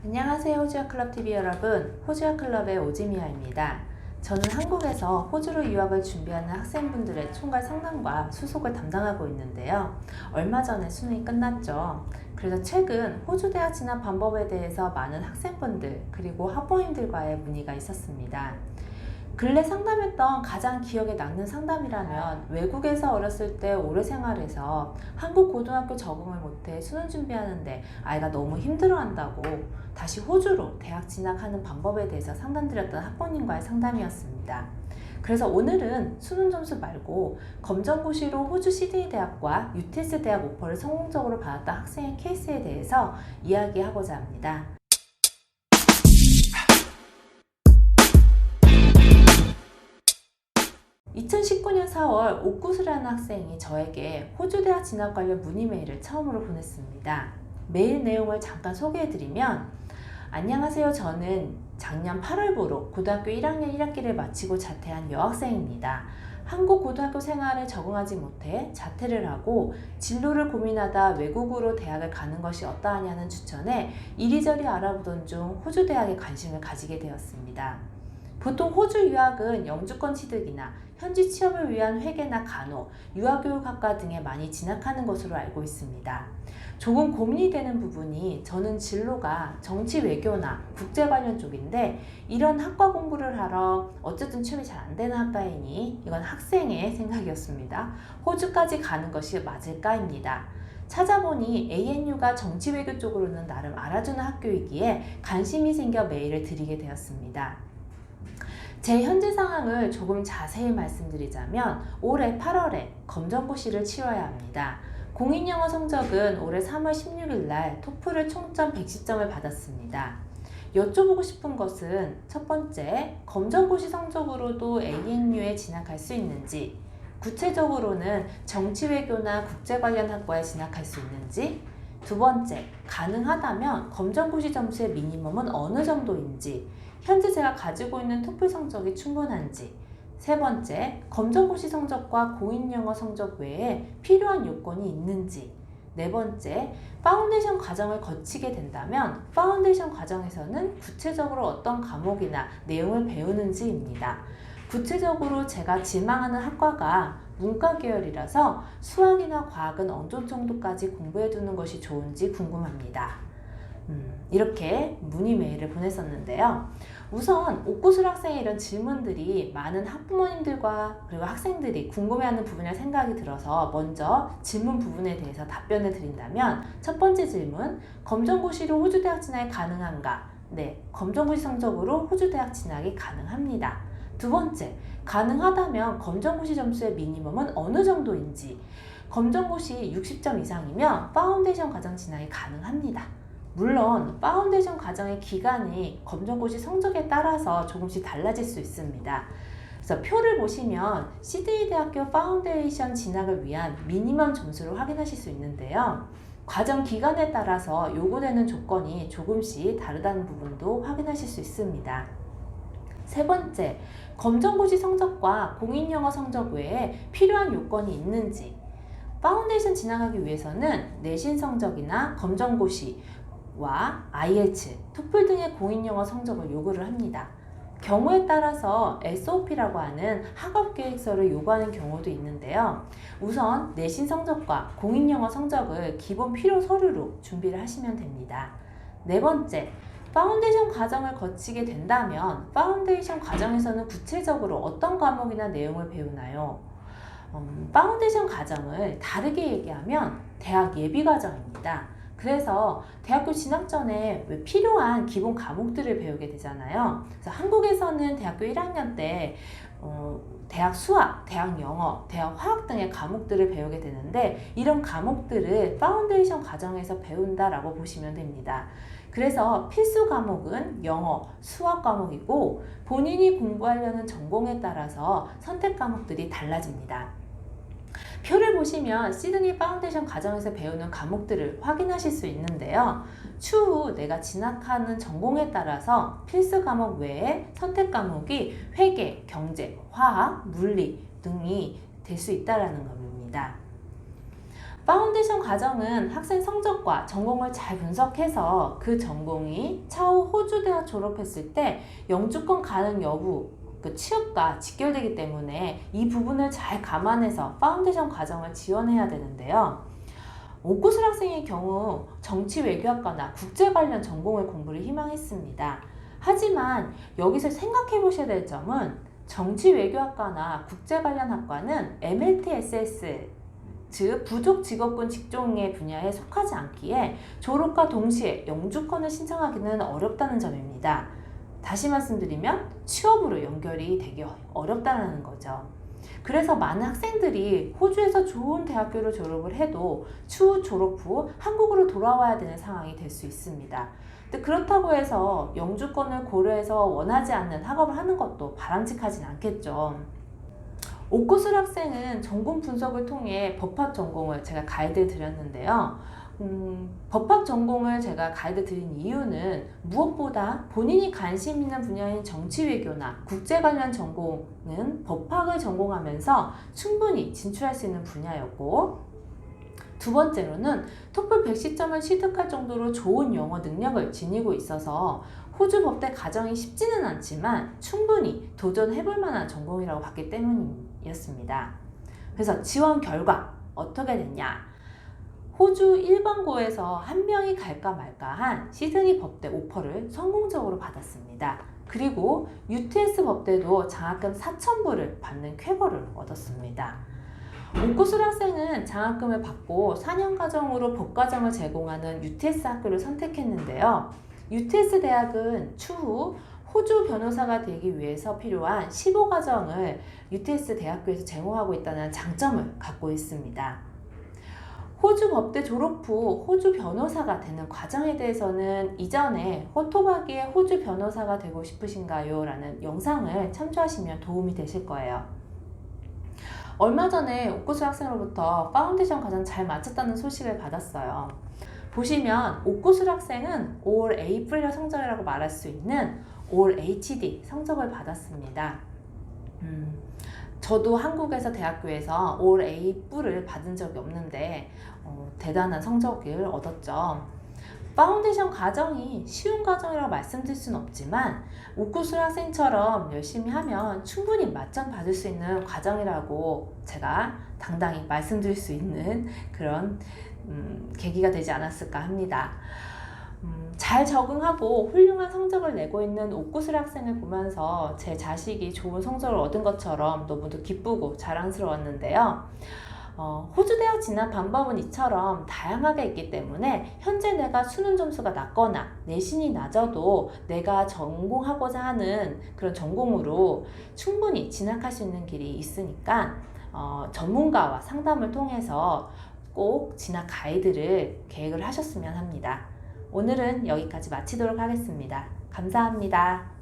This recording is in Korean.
안녕하세요, 호주야클럽TV 여러분. 호주야클럽의 오지미아입니다. 저는 한국에서 호주로 유학을 준비하는 학생분들의 총괄 상담과 수속을 담당하고 있는데요. 얼마 전에 수능이 끝났죠. 그래서 최근 호주 대학 진학 방법에 대해서 많은 학생분들 그리고 학부모님들과의 문의가 있었습니다. 근래 상담했던 가장 기억에 남는 상담이라면 외국에서 어렸을 때 오래 생활해서 한국 고등학교 적응을 못해 수능 준비하는데 아이가 너무 힘들어한다고 다시 호주로 대학 진학하는 방법에 대해서 상담드렸던 학부모님과의 상담이었습니다. 그래서 오늘은 수능 점수 말고 검정고시로 호주 시드니 대학과 UTS 대학 오퍼를 성공적으로 받았던 학생의 케이스에 대해서 이야기하고자 합니다. 2019년 4월 옥구스라는 학생이 저에게 호주 대학 진학 관련 문의 메일을 처음으로 보냈습니다. 메일 내용을 잠깐 소개해드리면, 안녕하세요. 저는 작년 8월부로 고등학교 1학년 1학기를 마치고 자퇴한 여학생입니다. 한국 고등학교 생활에 적응하지 못해 자퇴를 하고 진로를 고민하다 외국으로 대학을 가는 것이 어떠하냐는 추천에 이리저리 알아보던 중 호주 대학에 관심을 가지게 되었습니다. 보통 호주 유학은 영주권 취득이나 현지 취업을 위한 회계나 간호, 유아교육학과 등에 많이 진학하는 것으로 알고 있습니다. 조금 고민이 되는 부분이 저는 진로가 정치 외교나 국제 관련 쪽인데 이런 학과 공부를 하러 어쨌든 취업이 잘 안 되는 학과이니 이건 학생의 생각이었습니다. 호주까지 가는 것이 맞을까입니다. 찾아보니 ANU가 정치 외교 쪽으로는 나름 알아주는 학교이기에 관심이 생겨 메일을 드리게 되었습니다. 제 현재 상황을 조금 자세히 말씀드리자면 올해 8월에 검정고시를 치러야 합니다. 공인영어 성적은 올해 3월 16일 날 토플을 총점 110점을 받았습니다. 여쭤보고 싶은 것은 첫 번째, 검정고시 성적으로도 ANU에 진학할 수 있는지, 구체적으로는 정치외교나 국제 관련 학과에 진학할 수 있는지, 두 번째, 가능하다면 검정고시 점수의 미니멈은 어느 정도인지, 현재 제가 가지고 있는 토플 성적이 충분한지, 세 번째, 검정고시 성적과 공인영어 성적 외에 필요한 요건이 있는지, 네 번째, 파운데이션 과정을 거치게 된다면 파운데이션 과정에서는 구체적으로 어떤 과목이나 내용을 배우는지입니다. 구체적으로 제가 지망하는 학과가 문과 계열이라서 수학이나 과학은 어느 정도까지 공부해 두는 것이 좋은지 궁금합니다. 이렇게 문의 메일을 보냈었는데요. 우선 옥구슬 학생의 이런 질문들이 많은 학부모님들과 그리고 학생들이 궁금해하는 부분이라 생각이 들어서 먼저 질문 부분에 대해서 답변을 드린다면, 첫 번째 질문, 검정고시로 호주 대학 진학이 가능한가? 네, 검정고시 성적으로 호주 대학 진학이 가능합니다. 두 번째, 가능하다면 검정고시 점수의 미니멈은 어느 정도인지, 검정고시 60점 이상이면 파운데이션 과정 진학이 가능합니다. 물론 파운데이션 과정의 기간이 검정고시 성적에 따라서 조금씩 달라질 수 있습니다. 그래서 표를 보시면 시드니 대학교 파운데이션 진학을 위한 미니멈 점수를 확인하실 수 있는데요. 과정 기간에 따라서 요구되는 조건이 조금씩 다르다는 부분도 확인하실 수 있습니다. 세 번째, 검정고시 성적과 공인영어 성적 외에 필요한 요건이 있는지, 파운데이션 진학하기 위해서는 내신 성적이나 검정고시 와 IELTS, 토플 등의 공인영어 성적을 요구를 합니다. 경우에 따라서 SOP라고 하는 학업계획서를 요구하는 경우도 있는데요. 우선 내신 성적과 공인영어 성적을 기본 필요 서류로 준비를 하시면 됩니다. 네 번째, 파운데이션 과정을 거치게 된다면 파운데이션 과정에서는 구체적으로 어떤 과목이나 내용을 배우나요? 파운데이션 과정을 다르게 얘기하면 대학 예비 과정입니다. 그래서 대학교 진학 전에 필요한 기본 과목들을 배우게 되잖아요. 그래서 한국에서는 대학교 1학년 때 대학 수학, 대학 영어, 대학 화학 등의 과목들을 배우게 되는데 이런 과목들을 파운데이션 과정에서 배운다라고 보시면 됩니다. 그래서 필수 과목은 영어, 수학 과목이고 본인이 공부하려는 전공에 따라서 선택 과목들이 달라집니다. 표를 보시면 시드니 파운데이션 과정에서 배우는 과목들을 확인하실 수 있는데요. 추후 내가 진학하는 전공에 따라서 필수 과목 외에 선택 과목이 회계, 경제, 화학, 물리 등이 될 수 있다는 겁니다. 파운데이션 과정은 학생 성적과 전공을 잘 분석해서 그 전공이 차후 호주 대학 졸업했을 때 영주권 가능 여부, 그 취업과 직결되기 때문에 이 부분을 잘 감안해서 파운데이션 과정을 지원해야 되는데요. 옥구슬 학생의 경우 정치 외교학과나 국제 관련 전공을 공부를 희망했습니다. 하지만 여기서 생각해 보셔야 될 점은 정치 외교학과나 국제 관련 학과는 MLTSS, 즉 부족 직업군 직종의 분야에 속하지 않기에 졸업과 동시에 영주권을 신청하기는 어렵다는 점입니다. 다시 말씀드리면 취업으로 연결이 되기 어렵다는 거죠. 그래서 많은 학생들이 호주에서 좋은 대학교를 졸업을 해도 추후 졸업 후 한국으로 돌아와야 되는 상황이 될 수 있습니다. 근데 그렇다고 해서 영주권을 고려해서 원하지 않는 학업을 하는 것도 바람직하진 않겠죠. 옥구슬 학생은 전공 분석을 통해 법학 전공을 제가 가이드 드렸는데요. 법학 전공을 제가 가이드 드린 이유는 무엇보다 본인이 관심 있는 분야인 정치 외교나 국제 관련 전공은 법학을 전공하면서 충분히 진출할 수 있는 분야였고, 두 번째로는 토플 110점을 취득할 정도로 좋은 영어 능력을 지니고 있어서 호주 법대 과정이 쉽지는 않지만 충분히 도전해볼 만한 전공이라고 봤기 때문이었습니다. 그래서 지원 결과 어떻게 됐냐? 호주 일반고에서 한 명이 갈까 말까한 시드니 법대 오퍼를 성공적으로 받았습니다. 그리고 UTS 법대도 장학금 4,000불을 받는 쾌거를 얻었습니다. 옥구슬 학생은 장학금을 받고 4년 과정으로 법과정을 제공하는 UTS 학교를 선택했는데요. UTS 대학은 추후 호주 변호사가 되기 위해서 필요한 15과정을 UTS 대학교에서 제공하고 있다는 장점을 갖고 있습니다. 호주 법대 졸업 후 호주 변호사가 되는 과정에 대해서는 이전에 호토바기의 호주 변호사가 되고 싶으신가요? 라는 영상을 참조하시면 도움이 되실 거예요. 얼마 전에 옥구슬 학생으로부터 파운데이션 과정 잘 마쳤다는 소식을 받았어요. 보시면 옥구슬 학생은 올 A 플러 성적이라고 말할 수 있는 올 HD 성적을 받았습니다. 저도 한국에서 대학교에서 올 A+을 받은 적이 없는데 대단한 성적을 얻었죠. 파운데이션 과정이 쉬운 과정이라고 말씀드릴 수는 없지만 옥구슬 학생처럼 열심히 하면 충분히 만점 받을 수 있는 과정이라고 제가 당당히 말씀드릴 수 있는 그런 계기가 되지 않았을까 합니다. 잘 적응하고 훌륭한 성적을 내고 있는 옥구슬 학생을 보면서 제 자식이 좋은 성적을 얻은 것처럼 너무도 기쁘고 자랑스러웠는데요. 호주 대학 진학 방법은 이처럼 다양하게 있기 때문에 현재 내가 수능 점수가 낮거나 내신이 낮아도 내가 전공하고자 하는 그런 전공으로 충분히 진학할 수 있는 길이 있으니까 전문가와 상담을 통해서 꼭 진학 가이드를 계획을 하셨으면 합니다. 오늘은 여기까지 마치도록 하겠습니다. 감사합니다.